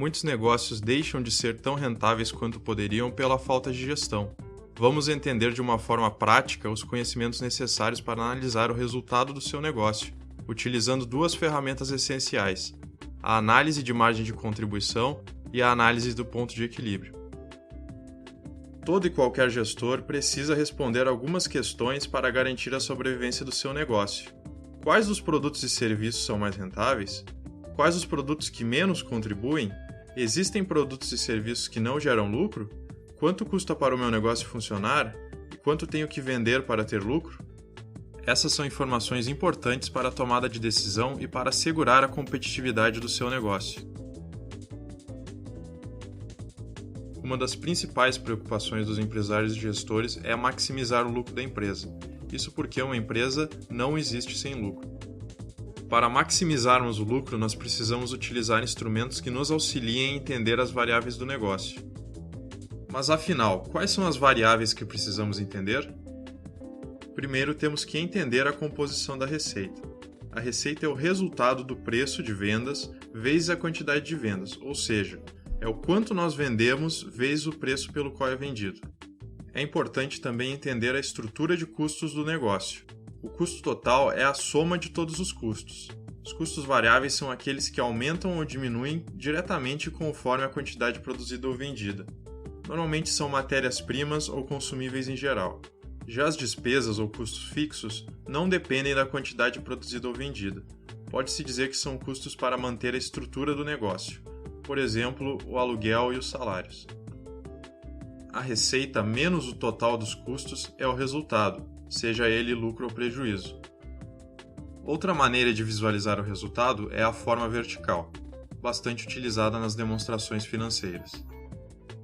muitos negócios deixam de ser tão rentáveis quanto poderiam pela falta de gestão. Vamos entender de uma forma prática os conhecimentos necessários para analisar o resultado do seu negócio, utilizando duas ferramentas essenciais: a análise de margem de contribuição e a análise do ponto de equilíbrio. Todo e qualquer gestor precisa responder algumas questões para garantir a sobrevivência do seu negócio. Quais dos produtos e serviços são mais rentáveis? Quais os produtos que menos contribuem? Existem produtos e serviços que não geram lucro? Quanto custa para o meu negócio funcionar? E quanto tenho que vender para ter lucro? Essas são informações importantes para a tomada de decisão e para assegurar a competitividade do seu negócio. Uma das principais preocupações dos empresários e gestores é maximizar o lucro da empresa. Isso porque uma empresa não existe sem lucro. Para maximizarmos o lucro, nós precisamos utilizar instrumentos que nos auxiliem a entender as variáveis do negócio. Mas afinal, quais são as variáveis que precisamos entender? Primeiro, temos que entender a composição da receita. A receita é o resultado do preço de vendas vezes a quantidade de vendas, ou seja, é o quanto nós vendemos vezes o preço pelo qual é vendido. É importante também entender a estrutura de custos do negócio. O custo total é a soma de todos os custos. Os custos variáveis são aqueles que aumentam ou diminuem diretamente conforme a quantidade produzida ou vendida. Normalmente são matérias-primas ou consumíveis em geral. Já as despesas ou custos fixos não dependem da quantidade produzida ou vendida. Pode-se dizer que são custos para manter a estrutura do negócio. Por exemplo, o aluguel e os salários. A receita menos o total dos custos é o resultado, seja ele lucro ou prejuízo. Outra maneira de visualizar o resultado é a forma vertical, bastante utilizada nas demonstrações financeiras.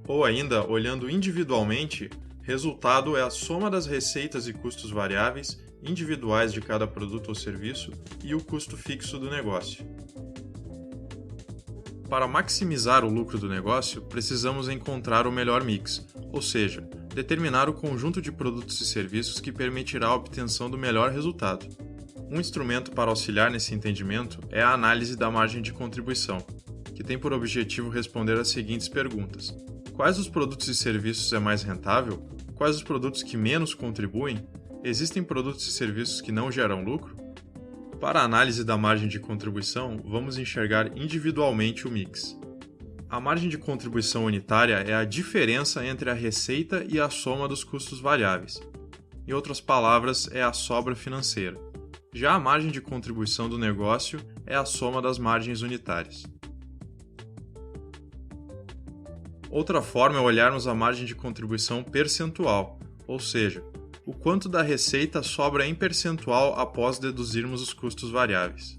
Ou ainda, olhando individualmente, resultado é a soma das receitas e custos variáveis individuais de cada produto ou serviço e o custo fixo do negócio. Para maximizar o lucro do negócio, precisamos encontrar o melhor mix, ou seja, determinar o conjunto de produtos e serviços que permitirá a obtenção do melhor resultado. Um instrumento para auxiliar nesse entendimento é a análise da margem de contribuição, que tem por objetivo responder as seguintes perguntas: quais os produtos e serviços é mais rentável? Quais os produtos que menos contribuem? Existem produtos e serviços que não geram lucro? Para a análise da margem de contribuição, vamos enxergar individualmente o mix. A margem de contribuição unitária é a diferença entre a receita e a soma dos custos variáveis. Em outras palavras, é a sobra financeira. Já a margem de contribuição do negócio é a soma das margens unitárias. Outra forma é olharmos a margem de contribuição percentual, ou seja, o quanto da receita sobra em percentual após deduzirmos os custos variáveis.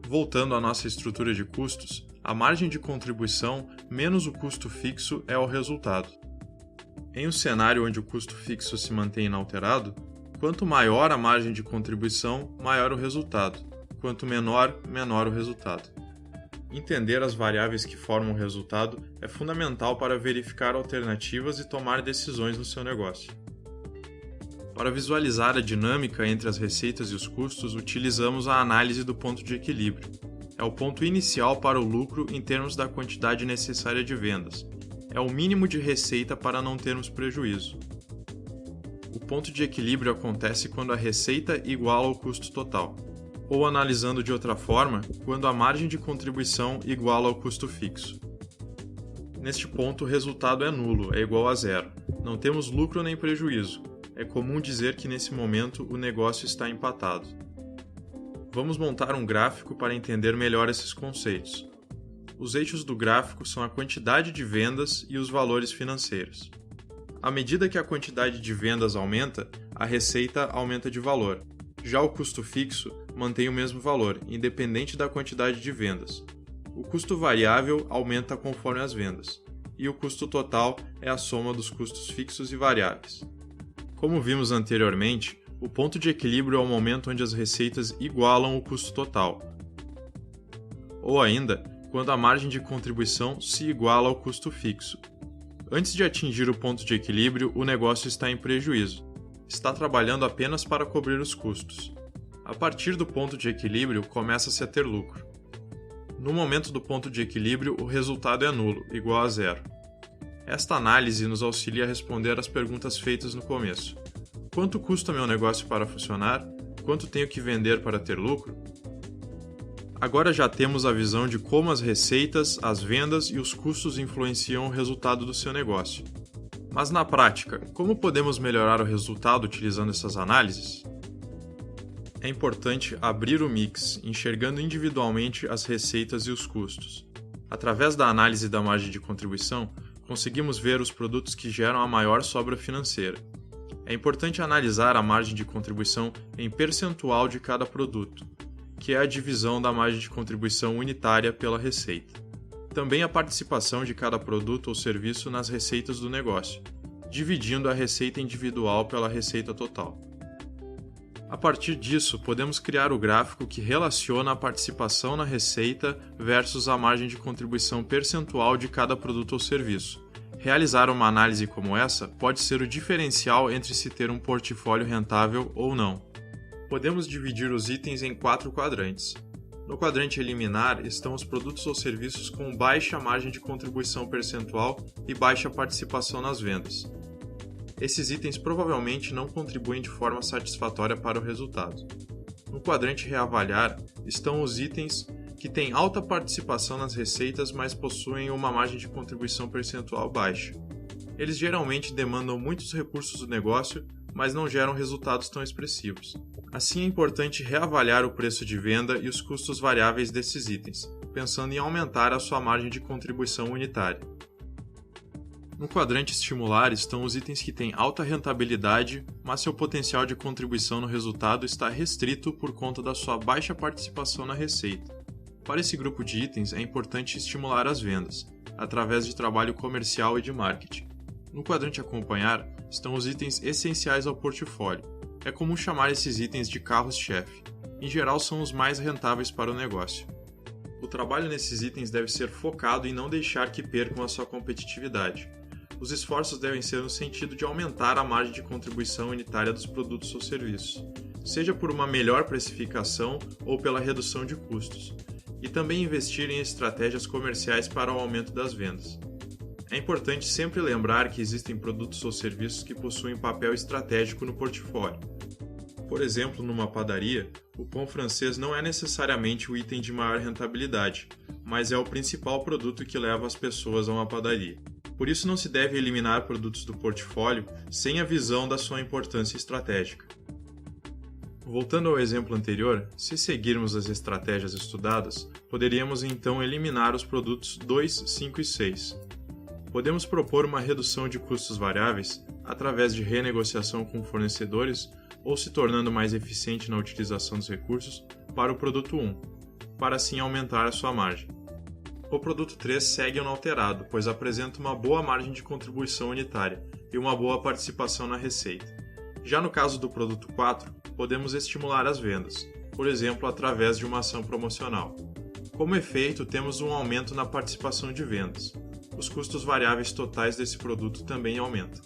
Voltando à nossa estrutura de custos, a margem de contribuição menos o custo fixo é o resultado. Em um cenário onde o custo fixo se mantém inalterado, quanto maior a margem de contribuição, maior o resultado. Quanto menor, menor o resultado. Entender as variáveis que formam o resultado é fundamental para verificar alternativas e tomar decisões no seu negócio. Para visualizar a dinâmica entre as receitas e os custos, utilizamos a análise do ponto de equilíbrio. É o ponto inicial para o lucro em termos da quantidade necessária de vendas. É o mínimo de receita para não termos prejuízo. O ponto de equilíbrio acontece quando a receita iguala ao custo total. Ou, analisando de outra forma, quando a margem de contribuição iguala ao custo fixo. Neste ponto, o resultado é nulo, é igual a zero. Não temos lucro nem prejuízo. É comum dizer que nesse momento o negócio está empatado. Vamos montar um gráfico para entender melhor esses conceitos. Os eixos do gráfico são a quantidade de vendas e os valores financeiros. À medida que a quantidade de vendas aumenta, a receita aumenta de valor. Já o custo fixo mantém o mesmo valor, independente da quantidade de vendas. O custo variável aumenta conforme as vendas. E o custo total é a soma dos custos fixos e variáveis. Como vimos anteriormente, o ponto de equilíbrio é o momento onde as receitas igualam o custo total. Ou ainda, quando a margem de contribuição se iguala ao custo fixo. Antes de atingir o ponto de equilíbrio, o negócio está em prejuízo. Está trabalhando apenas para cobrir os custos. A partir do ponto de equilíbrio, começa-se a ter lucro. No momento do ponto de equilíbrio, o resultado é nulo, igual a zero. Esta análise nos auxilia a responder às perguntas feitas no começo. Quanto custa meu negócio para funcionar? Quanto tenho que vender para ter lucro? Agora já temos a visão de como as receitas, as vendas e os custos influenciam o resultado do seu negócio. Mas na prática, como podemos melhorar o resultado utilizando essas análises? É importante abrir o mix, enxergando individualmente as receitas e os custos. Através da análise da margem de contribuição, conseguimos ver os produtos que geram a maior sobra financeira. É importante analisar a margem de contribuição em percentual de cada produto, que é a divisão da margem de contribuição unitária pela receita. Também a participação de cada produto ou serviço nas receitas do negócio, dividindo a receita individual pela receita total. A partir disso, podemos criar o gráfico que relaciona a participação na receita versus a margem de contribuição percentual de cada produto ou serviço. Realizar uma análise como essa pode ser o diferencial entre se ter um portfólio rentável ou não. Podemos dividir os itens em 4 quadrantes. No quadrante eliminar estão os produtos ou serviços com baixa margem de contribuição percentual e baixa participação nas vendas. Esses itens provavelmente não contribuem de forma satisfatória para o resultado. No quadrante reavaliar estão os itens que têm alta participação nas receitas, mas possuem uma margem de contribuição percentual baixa. Eles geralmente demandam muitos recursos do negócio, mas não geram resultados tão expressivos. Assim, é importante reavaliar o preço de venda e os custos variáveis desses itens, pensando em aumentar a sua margem de contribuição unitária. No quadrante estimular estão os itens que têm alta rentabilidade, mas seu potencial de contribuição no resultado está restrito por conta da sua baixa participação na receita. Para esse grupo de itens, é importante estimular as vendas, através de trabalho comercial e de marketing. No quadrante acompanhar estão os itens essenciais ao portfólio. É comum chamar esses itens de carros-chefe. Em geral, são os mais rentáveis para o negócio. O trabalho nesses itens deve ser focado em não deixar que percam a sua competitividade. Os esforços devem ser no sentido de aumentar a margem de contribuição unitária dos produtos ou serviços, seja por uma melhor precificação ou pela redução de custos, e também investir em estratégias comerciais para o aumento das vendas. É importante sempre lembrar que existem produtos ou serviços que possuem papel estratégico no portfólio. Por exemplo, numa padaria, o pão francês não é necessariamente o item de maior rentabilidade, mas é o principal produto que leva as pessoas a uma padaria. Por isso, não se deve eliminar produtos do portfólio sem a visão da sua importância estratégica. Voltando ao exemplo anterior, se seguirmos as estratégias estudadas, poderíamos então eliminar os produtos 2, 5 e 6. Podemos propor uma redução de custos variáveis através de renegociação com fornecedores ou se tornando mais eficiente na utilização dos recursos para o produto 1, para assim aumentar a sua margem. O produto 3 segue inalterado, pois apresenta uma boa margem de contribuição unitária e uma boa participação na receita. Já no caso do produto 4, podemos estimular as vendas, por exemplo, através de uma ação promocional. Como efeito, temos um aumento na participação de vendas. Os custos variáveis totais desse produto também aumentam.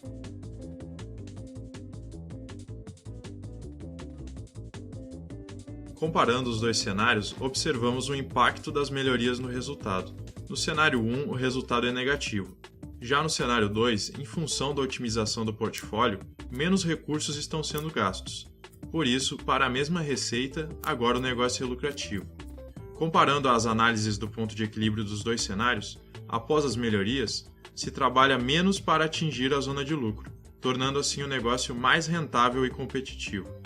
Comparando os dois cenários, observamos o impacto das melhorias no resultado. No cenário 1, o resultado é negativo. Já no cenário 2, em função da otimização do portfólio, menos recursos estão sendo gastos. Por isso, para a mesma receita, agora o negócio é lucrativo. Comparando as análises do ponto de equilíbrio dos dois cenários, após as melhorias, se trabalha menos para atingir a zona de lucro, tornando assim o negócio mais rentável e competitivo.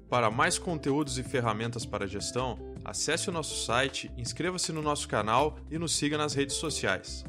Para mais conteúdos e ferramentas para gestão, acesse o nosso site, inscreva-se no nosso canal e nos siga nas redes sociais.